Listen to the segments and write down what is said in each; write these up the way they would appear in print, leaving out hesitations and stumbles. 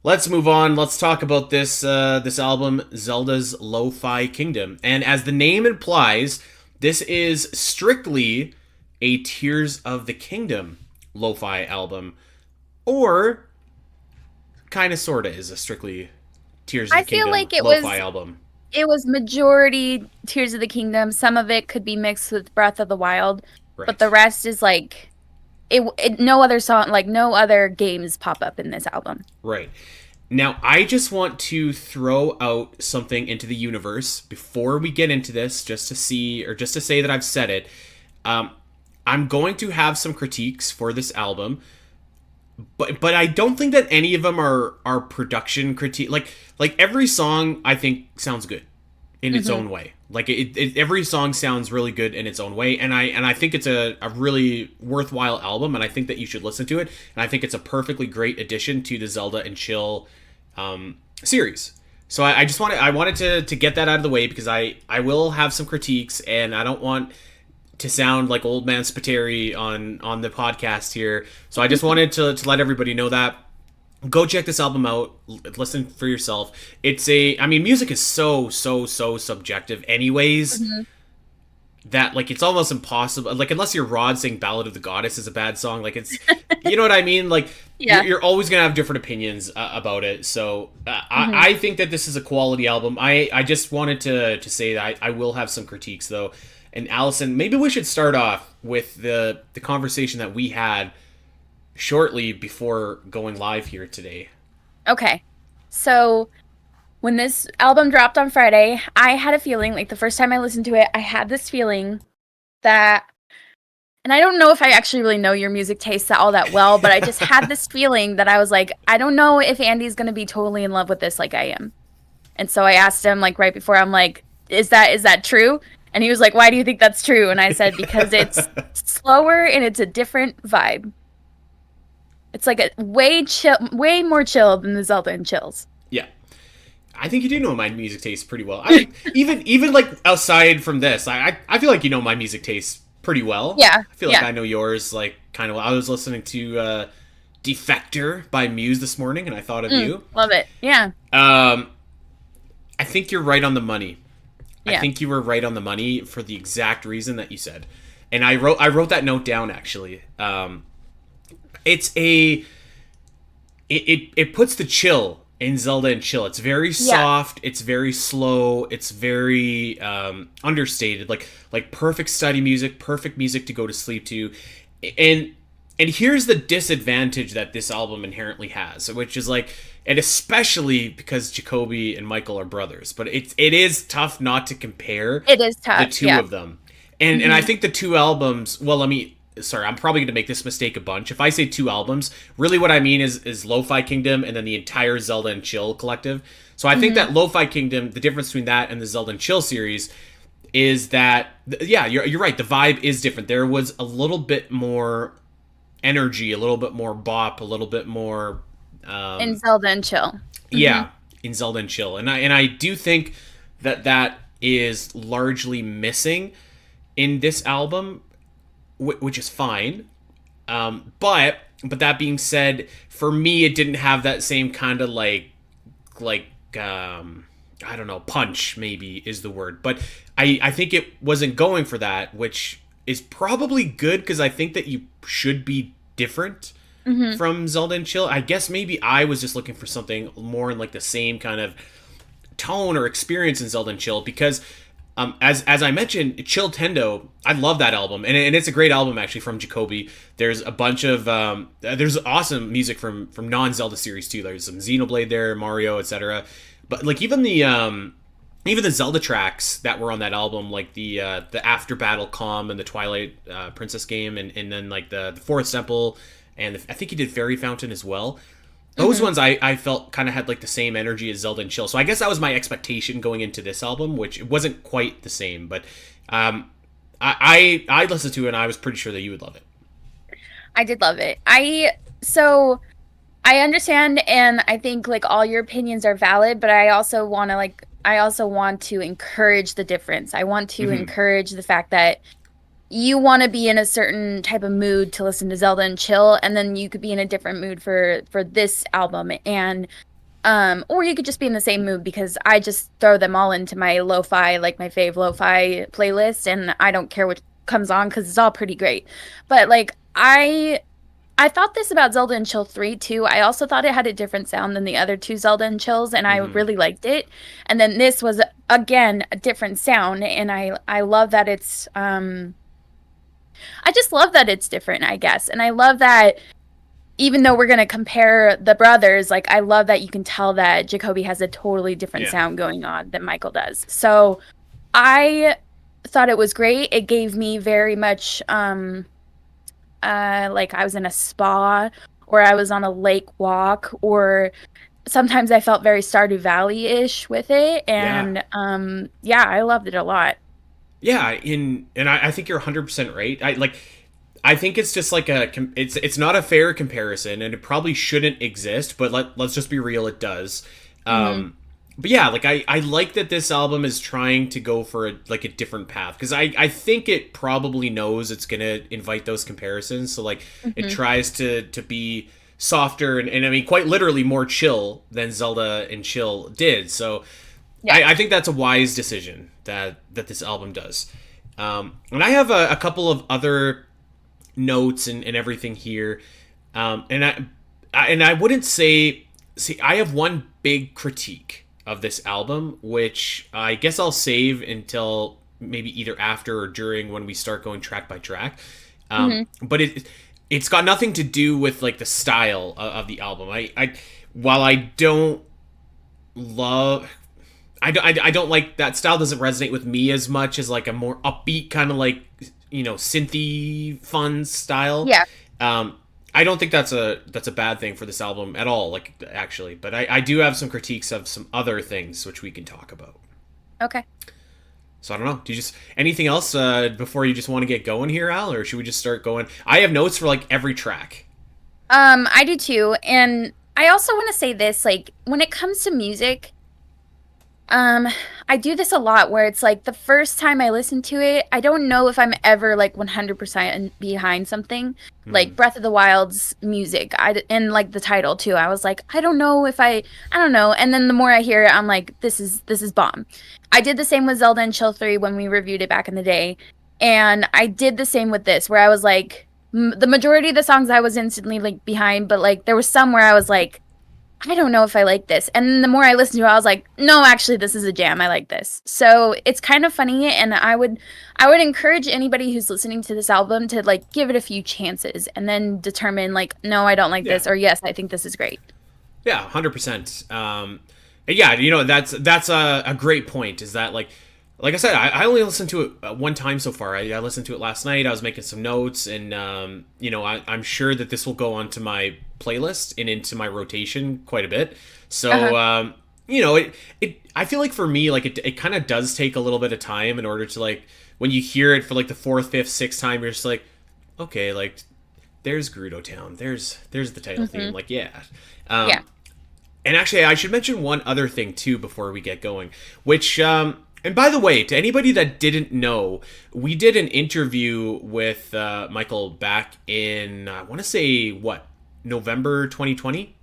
let's move on. Let's talk about this album, Zelda's Lo-Fi Kingdom. And as the name implies, this is strictly a Tears of the Kingdom lo-fi album, or kind of sorta is a strictly Tears of I the feel Kingdom like it lo-fi was album. it was majority Tears of the Kingdom. Some of it could be mixed with Breath of the Wild, but the Right. rest is like no other song, like no other games pop up in this album. Right. Now, I just want to throw out something into the universe before we get into this, just to see, or just to say that I've said it. Um, I'm going to have some critiques for this album, but I don't think that any of them are production critique. Like every song, I think sounds good in its Hmm. own way. Like every song sounds really good in its own way, and I think it's a really worthwhile album, and I think that you should listen to it. And I think it's a perfectly great addition to the Zelda and Chill series. So I just wanted to get that out of the way because I will have some critiques, and I don't want to sound like old man Spiteri on the podcast here. So I just wanted to let everybody know that. Go check this album out. Listen for yourself. I mean, music is so subjective, anyways. Hmm. That like it's almost impossible. Like unless you're Rod saying "Ballad of the Goddess" is a bad song, like it's, you know what I mean. Like Yeah. you're always gonna have different opinions about it. So Hmm. I think that this is a quality album. I just wanted to say that I will have some critiques though. And Allison, maybe we should start off with the conversation that we had shortly before going live here today. Okay. So when this album dropped on Friday, I had a feeling, like the first time I listened to it, I had this feeling that, and I don't know if I actually really know your music taste all that well, but I just had this feeling that I was like, I don't know if Andy's going to be totally in love with this like I am. And so I asked him like right before, I'm like, is that true? And he was like, why do you think that's true? And I said, because it's slower and it's a different vibe. It's like a way more chill than the Zelda and Chills. Yeah, I think you do know my music taste pretty well. I even like outside from this, I feel like you know my music taste pretty well. Yeah, I feel like yeah. I know yours like kind of well. I was listening to Defector by Muse this morning, and I thought of you. Love it. Yeah, Um, I think you're right on the money. I yeah. think you were right on the money for the exact reason that you said. And I wrote that note down actually. It's a it puts the chill in Zelda and Chill. It's very Yeah. soft. It's very slow. It's very understated. Like perfect study music, perfect music to go to sleep to, and and here's the disadvantage that this album inherently has, which is like, and especially because Jacoby and Michael are brothers, but it is tough not to compare It is the tough. two Yeah. of them. And I Hmm. think the two albums, well, let me sorry, I'm probably going to make this mistake a bunch. If I say two albums, really what I mean is Lo-Fi Kingdom and then the entire Zelda and Chill collective. So I think Hmm. that Lo-Fi Kingdom, the difference between that and the Zelda and Chill series is that yeah, you're right, the vibe is different. There was a little bit more energy, a little bit more bop, a little bit more And Zelda and Chill. Hmm. yeah, in Zelda and Chill. And I do think that that is largely missing in this album, which is fine. But that being said, for me, it didn't have that same kind of like I don't know, punch maybe is the word, but I think it wasn't going for that, which is probably good because I think that you should be different Hmm. from Zelda and Chill. I guess maybe I was just looking for something more in like the same kind of tone or experience in Zelda and Chill because as I mentioned, Chill Tendo, I love that album, and it's a great album actually from Jacoby. There's a bunch of there's awesome music from non Zelda series too. There's some Xenoblade there, Mario, etc. But like even the Zelda tracks that were on that album, like the After Battle Calm and the Twilight Princess game, and then like the Forest Temple, and I think he did Fairy Fountain as well. Those Hmm. ones I felt kind of had like the same energy as Zelda and Chill. So I guess that was my expectation going into this album, which it wasn't quite the same. But I listened to it and I was pretty sure that you would love it. I did love it. I understand, and I think like all your opinions are valid, but I also want to encourage the difference. I want to Hmm. encourage the fact that you want to be in a certain type of mood to listen to Zelda and Chill, and then you could be in a different mood for this album. And Or you could just be in the same mood because I just throw them all into my lo-fi, like my fave lo-fi playlist, and I don't care what comes on because it's all pretty great. But like I thought this about Zelda and Chill 3 too. I also thought it had a different sound than the other two Zelda and Chills, and I Hmm. really liked it. And then this was again a different sound, and I love that it's I just love that it's different, I guess. And I love that even though we're gonna compare the brothers, like I love that you can tell that Jacoby has a totally different Yeah. sound going on than Michael does. So I thought it was great. It gave me very much like I was in a spa or I was on a lake walk, or sometimes I felt very Stardew Valley-ish with it. Yeah. And yeah, I loved it a lot. Yeah, and I think you're 100% right. I think it's just like it's not a fair comparison, and it probably shouldn't exist. But let's just be real, it does. Hmm. But yeah, like I like that this album is trying to go for like a different path, because I think it probably knows it's gonna invite those comparisons. So like it Hmm. tries to be softer and I mean quite literally more chill than Zelda and Chill did. So Yeah. I think that's a wise decision that this album does. And I have a couple of other notes and everything here. And I wouldn't say, see, I have one big critique of this album, which I guess I'll save until maybe either after or during when we start going track by track. Hmm. But it's got nothing to do with like the style of the album. I while I don't love I don't like that style, doesn't resonate with me as much as like a more upbeat kind of like synthy fun style. Yeah. Um, I don't think that's a bad thing for this album at all. Like actually, but I do have some critiques of some other things which we can talk about. Okay. So I don't know. Do you just anything else before you just want to get going here, Al, or should we just start going? I have notes for like every track. I do too. And I also want to say this, like, when it comes to music, Um, I do this a lot where it's like the first time I listen to it, I don't know if I'm ever like 100% behind something. Hmm. Like Breath of the Wild's music, and like the title too. I was like, I don't know if I don't know. And then the more I hear it, I'm like, this is bomb. I did the same with Zelda and Chill 3 when we reviewed it back in the day. And I did the same with this where I was like the majority of the songs I was instantly like behind, but like there was some where I was like I don't know if I like this. And then the more I listened to it, I was like, no, actually this is a jam. I like this. So it's kind of funny, and I would encourage anybody who's listening to this album to like give it a few chances and then determine like, no, I don't like Yeah. this, or yes, I think this is great. Yeah, 100%. Yeah, that's a great point. Is that like I said, I only listened to it one time so far. I listened to it last night. I was making some notes, and I'm sure that this will go onto my playlist and into my rotation quite a bit. Uh-huh. So it I feel like for me, like it kind of does take a little bit of time in order to like when you hear it for like the fourth, fifth, sixth time, you're just like, okay, like there's Gerudo Town, there's the title theme, Hmm. like yeah. Yeah. Um, and actually, I should mention one other thing too before we get going, which and by the way, to anybody that didn't know, we did an interview with Michael back in I want to say what November 2020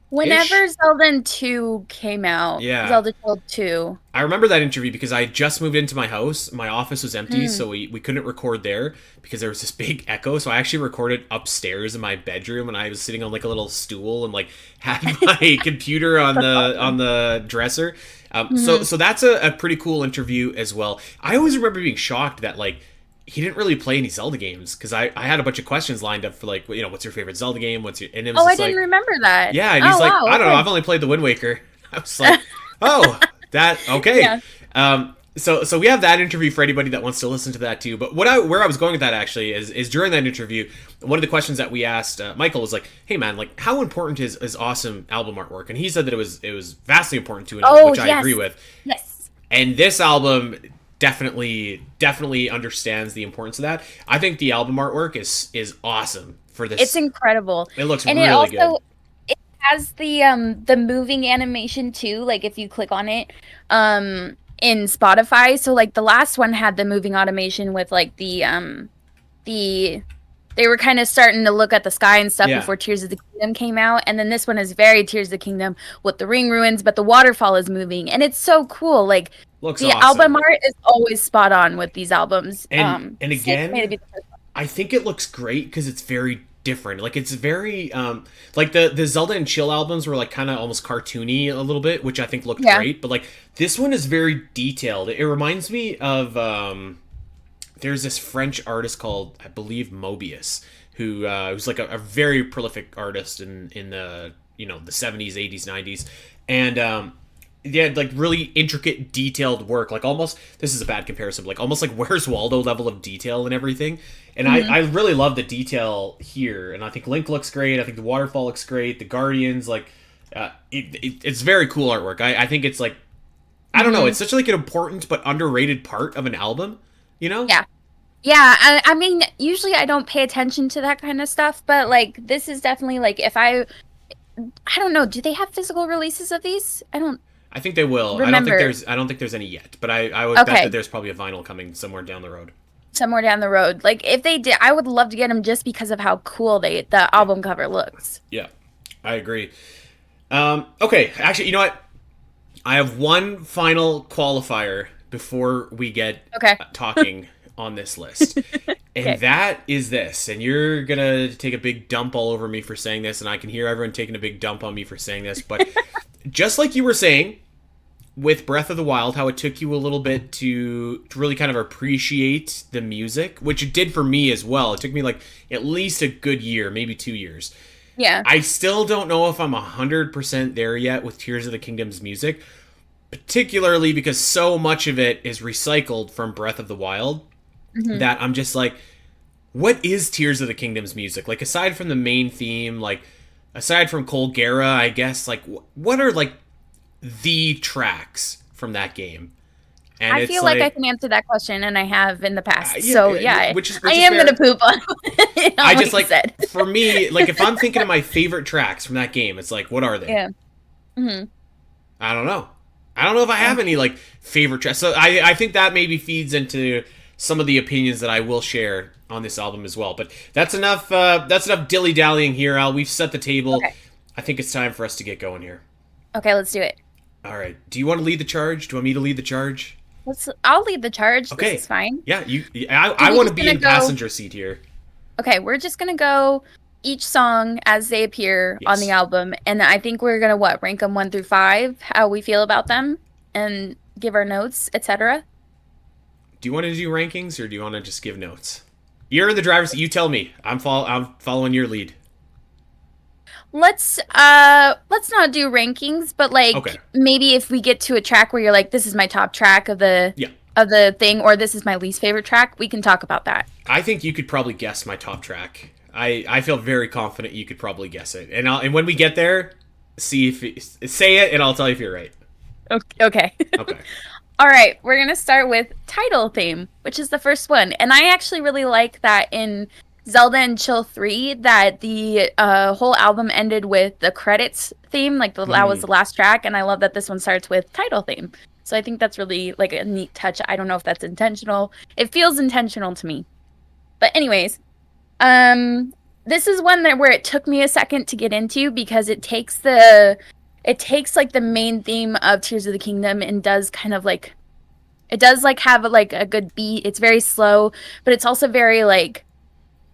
Whenever ish. Zelda 2 came out, Yeah, Zelda Chill 2. I remember that interview because I had just moved into my house. My office was empty, Hmm. so we couldn't record there because there was this big echo. So I actually recorded upstairs in my bedroom, and I was sitting on like a little stool and like had my computer on That's the awesome. dresser. So Hmm. so that's a pretty cool interview as well. I always remember being shocked that like he didn't really play any Zelda games because I had a bunch of questions lined up for like what's your favorite Zelda game? What's your and it was Oh, I just didn't like remember that. yeah, and he's Oh, like, wow. I don't know, I've Okay. only played the Wind Waker. I was like, oh, that okay. Yeah. So we have that interview for anybody that wants to listen to that too. But where I was going with that actually is during that interview, one of the questions that we asked Michael was like, hey man, like how important is awesome album artwork? And he said that it was vastly important to an album, Oh, which I agree yes. with. Yes. And this album definitely understands the importance of that. I think the album artwork is awesome for It's this. incredible. It looks And it really good. also it has the moving animation too, like if you click on it in Spotify. So like the last one had the moving automation with like the they were kind of starting to look at the sky and stuff Yeah. before Tears of the Kingdom came out. And then this one is very Tears of the Kingdom with the ring ruins, but the waterfall is moving. And it's so cool. Like, Looks the awesome. album art is always spot on with these albums. And Same way to again, be the first one. I think it looks great because it's very different. Like it's very like the Zelda and Chill albums were like kind of almost cartoony a little bit, which I think looked Yeah. great. But like this one is very detailed. It reminds me of there's this French artist called, I believe, Mobius, who's like a very prolific artist in the the 70s, 80s, 90s, and yeah, like really intricate, detailed work. Like almost, this is a bad comparison, but like almost like Where's Waldo level of detail and everything. And I really love the detail here. And I think Link looks great. I think the waterfall looks great. The Guardians, like, it's very cool artwork. I think it's like, I don't know, it's such like an important but underrated part of an album. You know? Yeah. Yeah, I mean, usually I don't pay attention to that kind of stuff, but like this is definitely like if I don't know, do they have physical releases of these? I don't I think they will. remember. I don't think there's any yet, but I would bet Okay, that there's probably a vinyl coming somewhere down the road. somewhere down the road. Like if they did, I would love to get them just because of how cool the Yeah. album cover looks. Yeah. I agree. Okay, actually, you know what? I have one final qualifier before we get Okay. talking on this list. And Okay. that is this. And you're going to take a big dump all over me for saying this, and I can hear everyone taking a big dump on me for saying this. But just like you were saying with Breath of the Wild, how it took you a little bit to really kind of appreciate the music, which it did for me as well. It took me like at least a good year, maybe 2 years. Yeah. I still don't know if I'm 100% there yet with Tears of the Kingdom's music, particularly because so much of it is recycled from Breath of the Wild that I'm just like, what is Tears of the Kingdom's music? Like, aside from the main theme, like, aside from Colgera, I guess, like, what are, like, the tracks from that game? And I it's feel like I can answer that question, and I have in the past. yeah, So yeah, which I is am fair. gonna poop on, I what just, you like, said. for me, like, if I'm thinking of my favorite tracks from that game, it's like, what are they? Yeah. Hmm. I don't know. I don't know if I have any like favorite tracks. So I think that maybe feeds into some of the opinions that I will share on this album as well. But that's enough. That's enough dilly dallying here, Al. We've set the table. Okay. I think it's time for us to get going here. Okay, let's do it. All right. Do you want to lead the charge? Do you want me to lead the charge? I'll lead the charge. Okay. This is fine. Yeah. I we want to just be gonna in go- passenger seat here. Okay, we're just gonna go each song as they appear on Yes. the album, and I think we're gonna rank them 1 through 5, how we feel about them, and give our notes, etc. Do you want to do rankings or do you want to just give notes? You're in the driver's seat. You tell me. I'm following your lead. Let's not do rankings, but like Okay. maybe if we get to a track where you're like, this is my top track of the Yeah. thing, or this is my least favorite track, we can talk about that. I think you could probably guess my top track. I feel very confident you could probably guess it. And when we get there, say it and I'll tell you if you're right. Okay. Okay. All right, we're going to start with title theme, which is the first one. And I actually really like that in Zelda and Chill 3 that the whole album ended with the credits theme, like that was the last track, and I love that this one starts with title theme. So I think that's really like a neat touch. I don't know if that's intentional. It feels intentional to me. But anyways, this is one where it took me a second to get into because it takes like the main theme of Tears of the Kingdom and does kind of like it does like have like a good beat. It's very slow, but it's also very like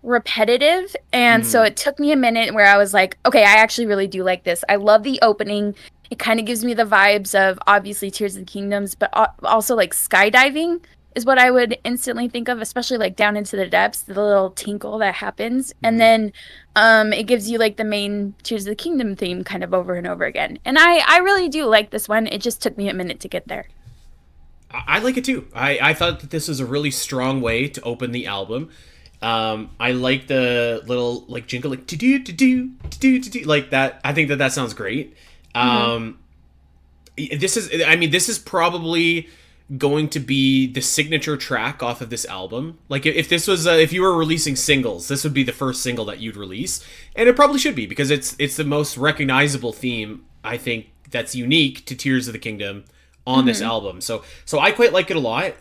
repetitive, and so it took me a minute where I was like, okay, I actually really do like this. I love the opening. It kind of gives me the vibes of obviously Tears of the Kingdoms, but also like skydiving is what I would instantly think of, especially like down into the depths, the little tinkle that happens. And then it gives you like the main Tears of the Kingdom theme kind of over and over again. And I really do like this one. It just took me a minute to get there. I like it too. I thought that this is a really strong way to open the album. I like the little like jingle, like to do like that. I think that sounds great. This is probably going to be the signature track off of this album. Like if this was if you were releasing singles, this would be the first single that you'd release, and it probably should be because it's the most recognizable theme I think that's unique to Tears of the Kingdom on this album. So I quite like it a lot.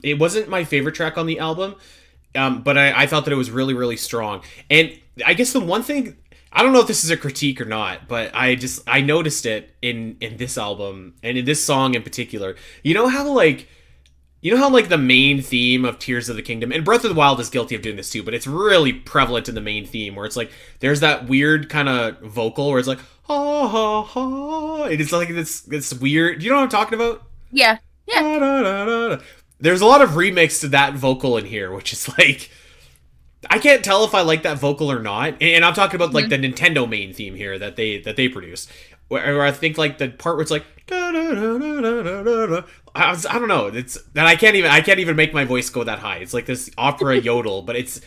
It wasn't my favorite track on the album. But I thought that it was really, really strong. And I guess the one thing, I don't know if this is a critique or not, but I noticed it in this album and in this song in particular. You know how the main theme of Tears of the Kingdom, and Breath of the Wild is guilty of doing this too, but it's really prevalent in the main theme where it's like there's that weird kind of vocal where it's like ha ha ha. It is like this weird. You know what I'm talking about? Yeah. Yeah. Da, da, da, da, da. There's a lot of remix to that vocal in here, which is like I can't tell if I like that vocal or not. And I'm talking about like the Nintendo main theme here that they produce, where I think like the part where it's like da, da, da, da, da, da, da. I don't know. It's that I can't even make my voice go that high. It's like this opera yodel, but it's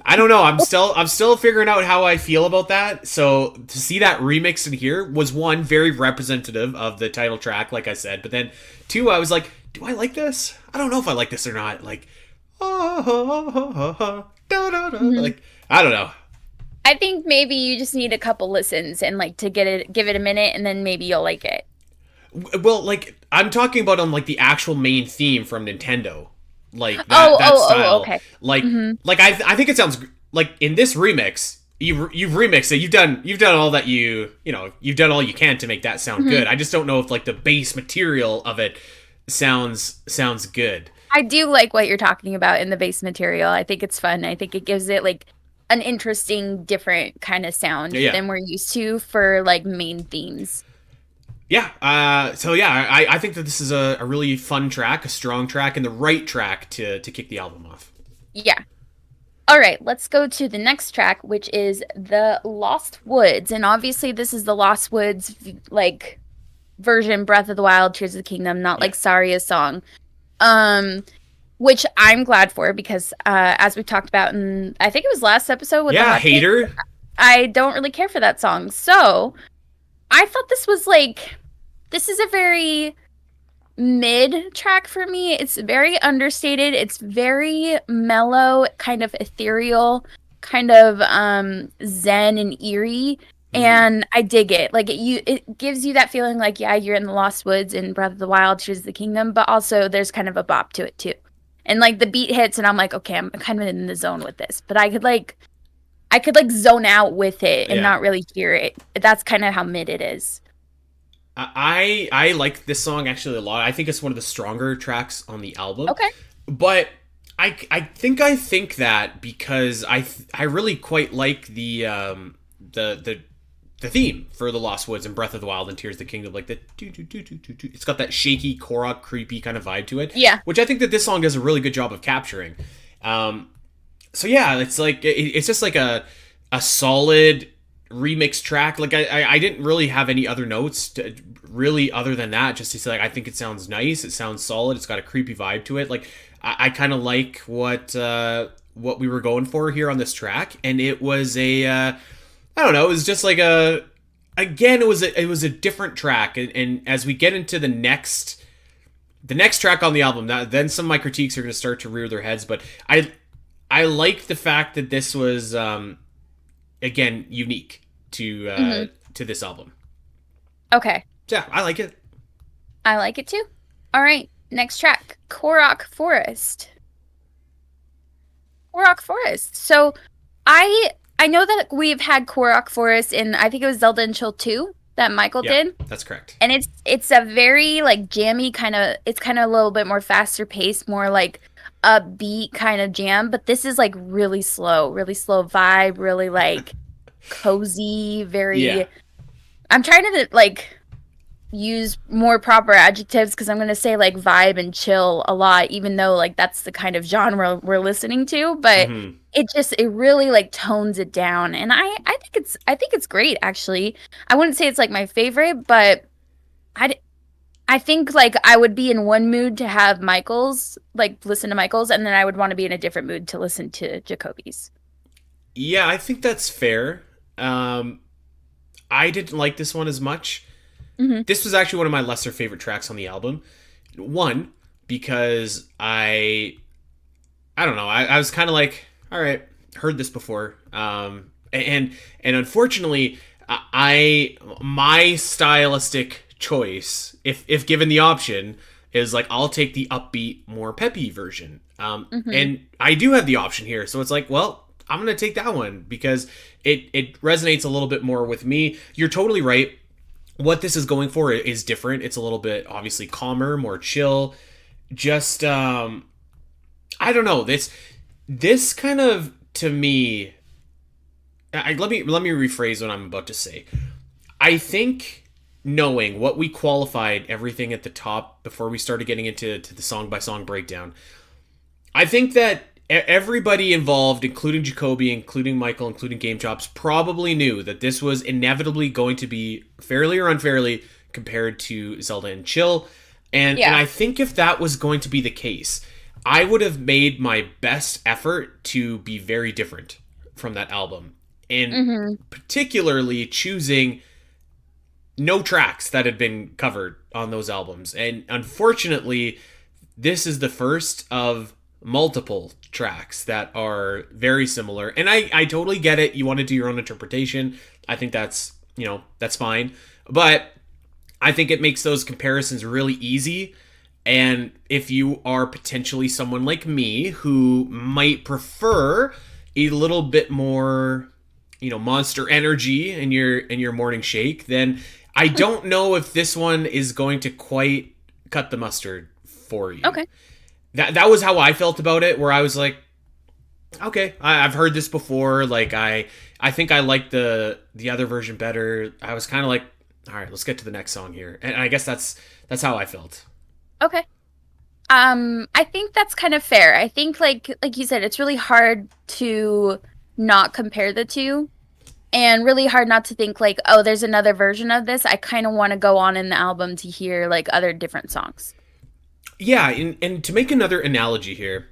I don't know. I'm still figuring out how I feel about that. So to see that remix in here was one very representative of the title track, like I said. But then two, I was like, do I like this? I don't know if I like this or not. Like, like I don't know. I think maybe you just need a couple listens and like to give it a minute, and then maybe you'll like it. Well, like I'm talking about on like the actual main theme from Nintendo, like that style. Okay. Like I think it sounds like in this remix, you've remixed it. You've done all that you've done all you can to make that sound good. I just don't know if like the base material of it sounds good. I do like what you're talking about in the base material. I think it's fun. I think it gives it like an interesting, different kind of sound than we're used to for like main themes. Yeah. So yeah, I think that this is a really fun track, a strong track, and the right track to kick the album off. Yeah. All right, let's go to the next track, which is The Lost Woods. And obviously this is the Lost Woods like version, Breath of the Wild, Tears of the Kingdom, not like Saria's song. Which I'm glad for because as we talked about in I think it was last episode with the hot hater. Take, I don't really care for that song. So I thought this was like this is a very mid track for me. It's very understated. It's very mellow, kind of ethereal, kind of zen and eerie. And I dig it. Like it gives you that feeling like, yeah, you're in the Lost Woods in Breath of the Wild, Tears of the Kingdom, but also there's kind of a bop to it too. And like the beat hits and I'm like, okay, I'm kind of in the zone with this. But I could like zone out with it and not really hear it. That's kind of how mid it is. I like this song actually a lot. I think it's one of the stronger tracks on the album. Okay. But I think that because I really quite like the theme for The Lost Woods and Breath of the Wild and Tears of the Kingdom, like the it's got that shaky, Korok, creepy kind of vibe to it. Yeah. Which I think that this song does a really good job of capturing. So yeah, it's like it's just like a solid remix track. Like I didn't really have any other notes really other than that, just to say like I think it sounds nice, it sounds solid, it's got a creepy vibe to it. Like I kind of like what we were going for here on this track, and it was I don't know, it was just like it was a different track, and as we get into the next track on the album, then some of my critiques are going to start to rear their heads, but I like the fact that this was again unique to this album. Okay. Yeah, I like it. I like it too. All right, next track, Korok Forest. Korok Forest. So I know that we've had Korok Forest in, I think it was Zelda and Chill 2 that Michael did. That's correct. And it's a very like jammy kind of, it's kind of a little bit more faster paced, more like upbeat kind of jam, but this is like really slow vibe, really like cozy, very I'm trying to like use more proper adjectives because I'm going to say like vibe and chill a lot, even though like that's the kind of genre we're listening to, but it really like tones it down, and I think it's great actually. I wouldn't say it's like my favorite, but I think like I would be in one mood to have Michael's, like listen to Michael's, and then I would want to be in a different mood to listen to Jokabi's. Yeah, I think that's fair. I didn't like this one as much. This was actually one of my lesser favorite tracks on the album. One, because I don't know, I was kind of like, all right, heard this before. And unfortunately, my stylistic choice, if given the option, is like, I'll take the upbeat, more peppy version. Mm-hmm. And I do have the option here. So it's like, well, I'm going to take that one because it resonates a little bit more with me. You're totally right. What this is going for is different. It's a little bit obviously calmer, more chill. Just I don't know. This kind of, to me, let me rephrase what I'm about to say. I think knowing what we qualified everything at the top before we started getting into the song by song breakdown, I think that everybody involved, including Jokabi, including Michael, including GameChops, probably knew that this was inevitably going to be fairly or unfairly compared to Zelda and Chill. And Yeah. I think if that was going to be the case, I would have made my best effort to be very different from that album. And Mm-hmm. particularly choosing no tracks that had been covered on those albums. And unfortunately, this is the first of multiple tracks that are very similar. And I totally get it. You want to do your own interpretation. I think that's, that's fine. But I think it makes those comparisons really easy. And if you are potentially someone like me who might prefer a little bit more, monster energy in your morning shake, then I don't know if this one is going to quite cut the mustard for you. Okay. That was how I felt about it, where I was like, okay, I've heard this before. Like I think I like the other version better. I was kind of like, all right, let's get to the next song here, and I guess that's how I felt. Okay. I think that's kind of fair. I think like you said, it's really hard to not compare the two and really hard not to think like, oh, there's another version of this. I kind of want to go on in the album to hear like other different songs. Yeah, and to make another analogy here,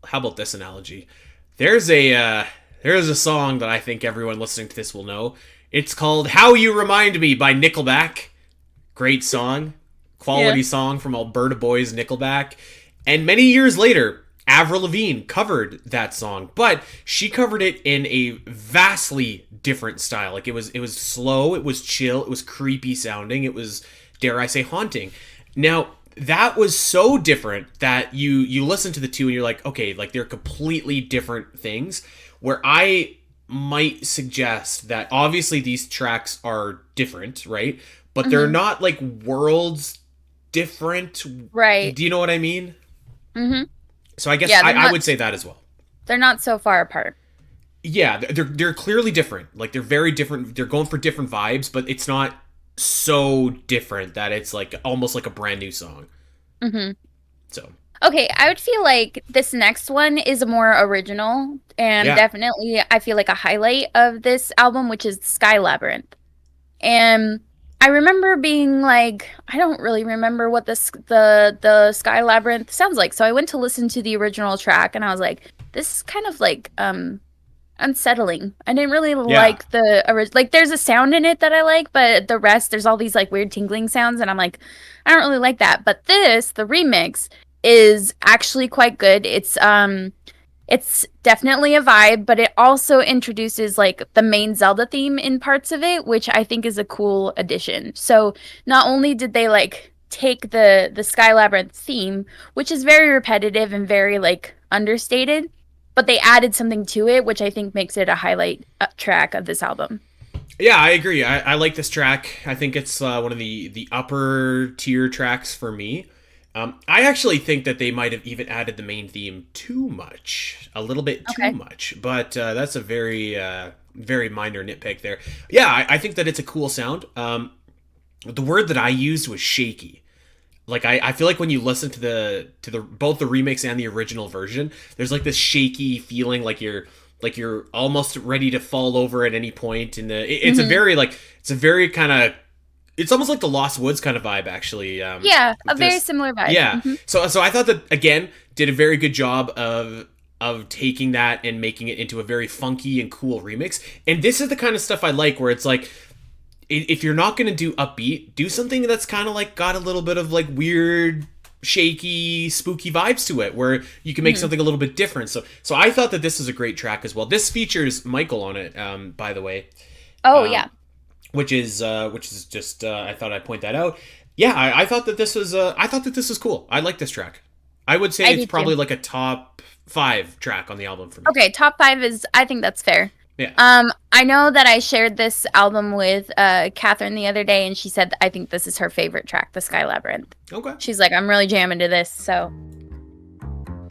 how about this analogy? There's a song that I think everyone listening to this will know. It's called "How You Remind Me" by Nickelback. Great song, quality Yeah. song from Alberta boys Nickelback. And many years later, Avril Lavigne covered that song, but she covered it in a vastly different style. Like it was slow, it was chill, it was creepy sounding, it was, dare I say, haunting. Now, that was so different that you listen to the two and you're like, okay, like they're completely different things. Where I might suggest that obviously these tracks are different, right? But they're Mm-hmm. not like worlds different. Right. Do you know what I mean? Mm-hmm. So I guess Yeah, I would say that as well. they're not so far apart. Yeah, they're clearly different. Like they're very different. They're going for different vibes, but it's not so different that it's like almost like a brand new song. Mm-hmm. So Okay, I would feel like this next one is more original and yeah, definitely I feel like a highlight of this album, which is Sky Labyrinth. And I remember being like, I don't really remember what the Sky Labyrinth sounds like. So I went to listen to the original track and I was like, this is kind of like unsettling. I didn't really yeah, like the like there's a sound in it that I like, but the rest there's all these like weird tingling sounds and I'm like, I don't really like that. But the remix is actually quite good. It's definitely a vibe, but it also introduces like the main Zelda theme in parts of it, which I think is a cool addition. So not only did they like take the Sky Labyrinth theme, which is very repetitive and very like understated, but they added something to it, which I think makes it a highlight track of this album. yeah. I agree. I like this track. I think it's one of the upper tier tracks for me. I actually think that they might have even added the main theme too much, a little bit too Okay. much, but that's a very minor nitpick there. Yeah, I think that it's a cool sound. The word that I used was shaky. Like I feel like when you listen to the both the remix and the original version, there's like this shaky feeling, like you're almost ready to fall over at any point. And it's a Hmm. very like it's a very kind of it's almost like the Lost Woods kind of vibe, actually. Yeah, a very This, similar vibe. yeah. Hmm. So I thought that again did a very good job of taking that and making it into a very funky and cool remix. And this is the kind of stuff I like, where it's like, if you're not gonna do upbeat, do something that's kind of like got a little bit of like weird, shaky, spooky vibes to it, where you can make Hmm. something a little bit different. So I thought that this is a great track as well. This features Michael on it, by the way. Oh Um, yeah. which is just I thought I'd point that out. Yeah, I thought that this was cool. I like this track. I would say it's probably like a top 5 track on the album for me. Okay, top 5 is, I think that's fair. Yeah. I know that I shared this album with Catherine the other day, and she said I think this is her favorite track, The Sky Labyrinth. Okay. She's like, I'm really jamming to this, so.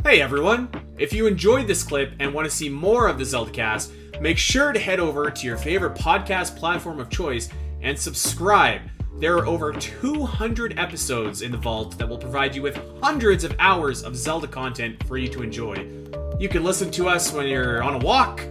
Hey everyone! If you enjoyed this clip and want to see more of the Zelda Cast, make sure to head over to your favorite podcast platform of choice and subscribe. There are over 200 episodes in the vault that will provide you with hundreds of hours of Zelda content for you to enjoy. You can listen to us when you're on a walk,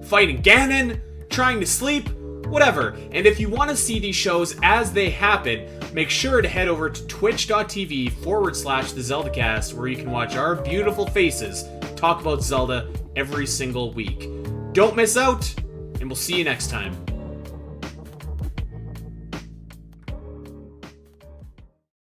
fighting Ganon, trying to sleep, whatever. And if you want to see these shows as they happen, make sure to head over to twitch.tv/the Zelda Cast, where you can watch our beautiful faces talk about Zelda every single week. Don't miss out, and we'll see you next time.